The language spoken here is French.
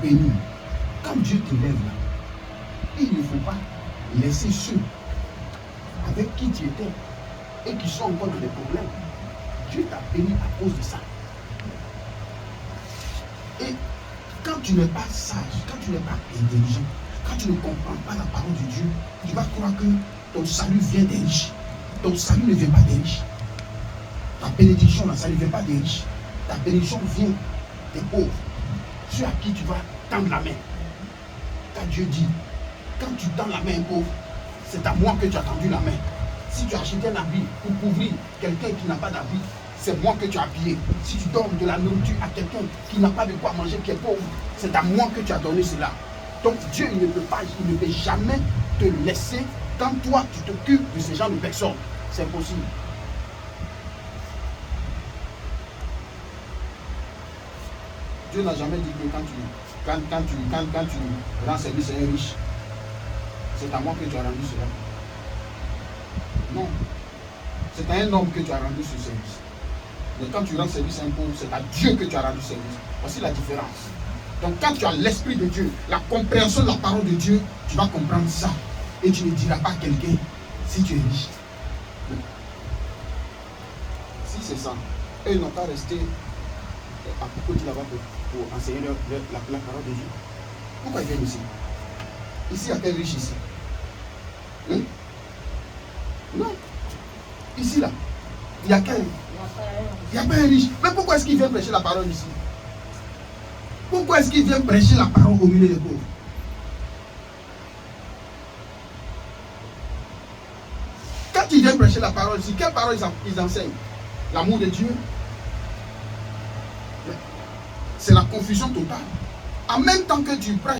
béni. Quand Dieu te lève là, il ne faut pas laisser ceux avec qui tu étais et qui sont encore dans des problèmes. Dieu t'a béni à cause de ça. Et quand tu n'es pas sage, quand tu n'es pas intelligent, quand tu ne comprends pas la parole de Dieu, tu vas croire que ton salut vient des riches. Ton salut ne vient pas des riches. Ta bénédiction, là, ça ne vient pas des riches. Ta bénédiction vient des pauvres. Ceux à qui tu vas tendre la main. Car Dieu dit, quand tu tends la main pauvre, c'est à moi que tu as tendu la main. Si tu as acheté un habit pour couvrir quelqu'un qui n'a pas d'habit, c'est moi que tu as habillé. Si tu donnes de la nourriture à quelqu'un qui n'a pas de quoi manger, qui est pauvre, c'est à moi que tu as donné cela. Donc Dieu il ne peut jamais te laisser quand toi tu t'occupes de ces gens de personnes. C'est impossible. Dieu n'a jamais dit que quand tu rends service à un riche, c'est à moi que tu as rendu cela. Non. C'est à un homme que tu as rendu ce service. Mais quand tu rends service à un pauvre, c'est à Dieu que tu as rendu service. Voici la différence. Donc quand tu as l'Esprit de Dieu, la compréhension de la parole de Dieu, tu vas comprendre ça. Et tu ne diras pas à quelqu'un si tu es riche. Si c'est ça, eux ils n'ont pas resté à Cocody là-bas pour enseigner la parole de Dieu. Pourquoi ils viennent ici? Ici, il y a quel riche ici? Hein? Non. Ici, là, il y a quel? Il n'y a pas un riche. Mais pourquoi est-ce qu'il vient prêcher la parole ici? Pourquoi est-ce qu'il vient prêcher la parole au milieu des pauvres? Quand il vient prêcher la parole ici, quelle parole ils enseignent? L'amour de Dieu? C'est la confusion totale. En même temps que tu prêches,